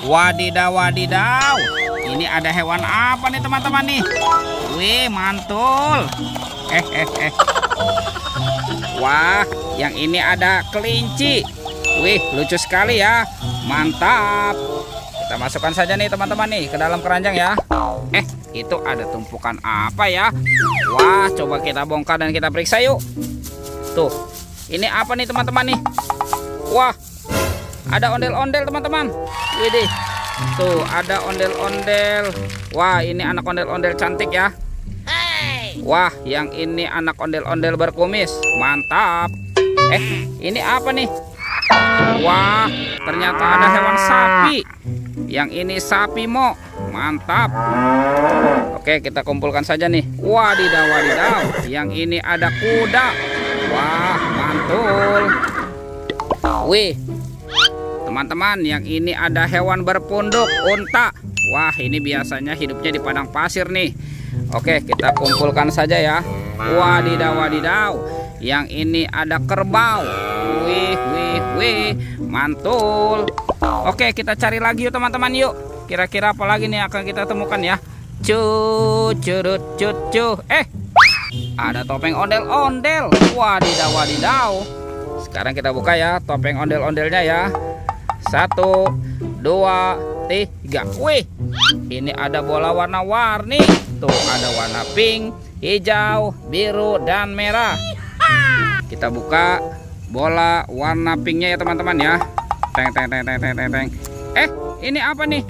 Wadidaw, wadidaw. Ini ada hewan apa nih teman-teman nih? Wih, mantul. Wah, yang ini ada kelinci. Wih, lucu sekali ya. Mantap. Kita masukkan saja nih teman-teman nih ke dalam keranjang ya. Itu ada tumpukan apa ya? Wah, coba kita bongkar dan kita periksa yuk. Tuh, ini apa nih teman-teman nih? Wah, ada ondel-ondel teman-teman. Widih, tuh ada ondel-ondel. Wah, ini anak ondel-ondel cantik ya. Wah, yang ini anak ondel-ondel berkumis. Mantap. Ini apa nih? Wah, ternyata ada hewan sapi. Yang ini sapi mo. Mantap. Oke, kita kumpulkan saja nih. Wadidaw, wadidaw. Yang ini ada kuda. Wah, mantul. Wih, teman-teman, yang ini ada hewan berpunduk, unta. Wah, ini biasanya hidupnya di padang pasir nih. Oke, kita kumpulkan saja ya. Wadidaw, wadidaw. Yang ini ada kerbau. Wih, wih, wih, mantul. Oke, kita cari lagi yuk teman-teman yuk. Kira-kira apa lagi nih akan kita temukan ya? Curut, cu. Ada topeng ondel-ondel. Wadidaw, wadidaw. Sekarang kita buka ya topeng ondel-ondelnya ya. 1, 2, 3. Wih, ini ada bola warna-warni. Tuh, ada warna pink, hijau, biru, dan merah. Kita buka bola warna pinknya ya teman-teman ya. Teng. Ini apa nih?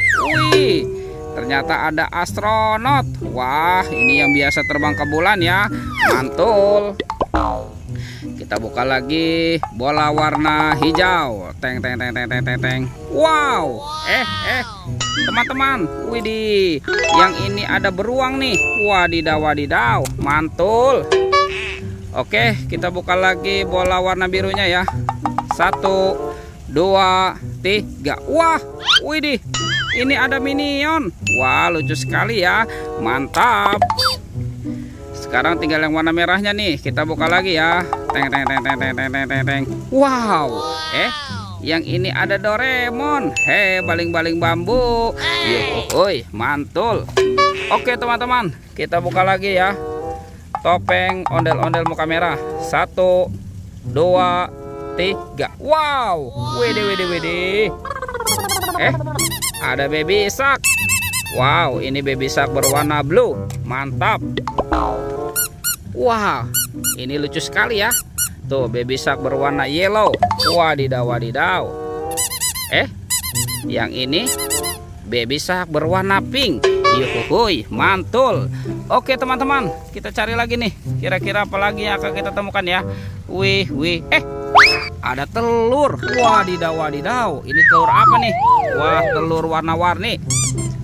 Wih, ternyata ada astronot. Wah, ini yang biasa terbang ke bulan ya. Mantul. Kita buka lagi bola warna hijau. Teng. Wow. Teman-teman, widih. Yang ini ada beruang nih. Wadidaw, wadidaw. Mantul. Oke, kita buka lagi bola warna birunya ya. 1, 2, 3. Wah, widih. Ini ada minion. Wah, lucu sekali ya. Mantap. Sekarang tinggal yang warna merahnya nih. Kita buka lagi ya. Teng. Wow. Yang ini ada Doraemon. Baling-baling bambu. Yuhuy, mantul. Oke teman-teman, kita buka lagi ya. Topeng ondel-ondel muka merah. 1, 2, 3. Wow. Widih. Ada baby shark. Wow, ini baby shark berwarna blue. Mantap. Wah, ini lucu sekali ya. Tuh, baby shark berwarna yellow. Wadidaw, wadidaw. Yang ini baby shark berwarna pink. Yuhuy, mantul. Oke teman-teman, kita cari lagi nih. Kira-kira apa lagi yang akan kita temukan ya? Wih. Ada telur. Wadidaw, wadidaw. Ini telur apa nih? Wah, telur warna-warni.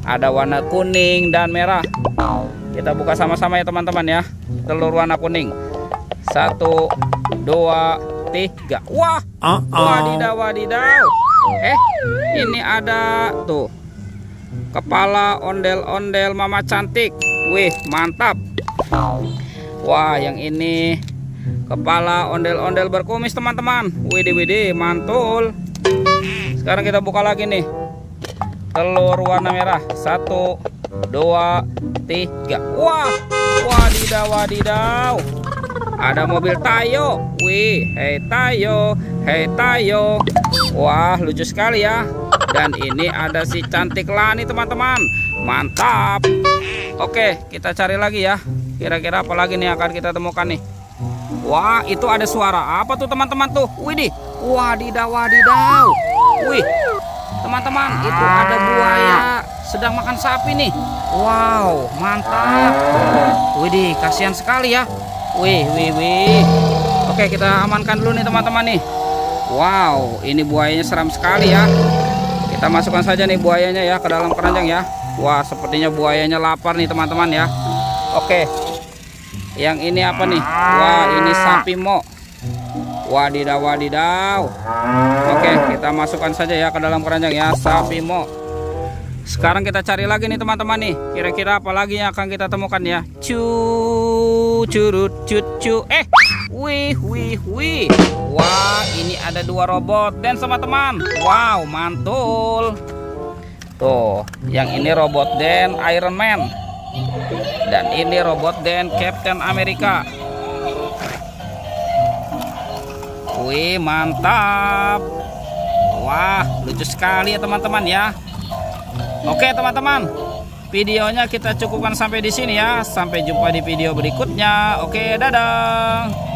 Ada warna kuning dan merah. Kita buka sama-sama ya teman-teman ya. Telur warna kuning. 1, 2, 3. Wah, wadidaw, wadidaw. Ini ada tuh kepala ondel-ondel mama cantik. Wih, mantap. Wah, yang ini kepala ondel-ondel berkumis teman-teman. Widih, mantul. Sekarang kita buka lagi nih. Telur warna merah. 1, 2, 3. Wah, wadidaw, wadidaw. Ada mobil Tayo. Wih, hei Tayo. Wah, lucu sekali ya. Dan ini ada si cantik Lani teman-teman. Mantap. Oke, kita cari lagi ya. Kira-kira apa lagi nih akan kita temukan nih? Wah, itu ada suara apa tuh teman-teman tuh? Widih, wadidaw, wadidaw. Wih, teman-teman, itu ada buaya sedang makan sapi nih. Wow, mantap. Widih, kasihan sekali ya. Wih. Oke, kita amankan dulu nih teman-teman nih. Wow, ini buayanya seram sekali ya. Kita masukkan saja nih buayanya ya ke dalam keranjang ya. Wah, sepertinya buayanya lapar nih teman-teman ya. Oke, yang ini apa nih? Wah, ini sapi mo. Wadidaw, wadidaw. Oke, kita masukkan saja ya ke dalam keranjang ya, sapi mo. Sekarang kita cari lagi nih teman-teman nih. Kira-kira apa lagi yang akan kita temukan ya? Curut, cu. Wih. Wah, ini ada 2 robot dan teman-teman. Wow, mantul. Tuh, yang ini robot Den Iron Man. Dan ini robot Den Captain America. Wih, mantap. Wah, lucu sekali ya teman-teman ya. Oke teman-teman, videonya kita cukupkan sampai di sini ya. Sampai jumpa di video berikutnya. Oke, dadah.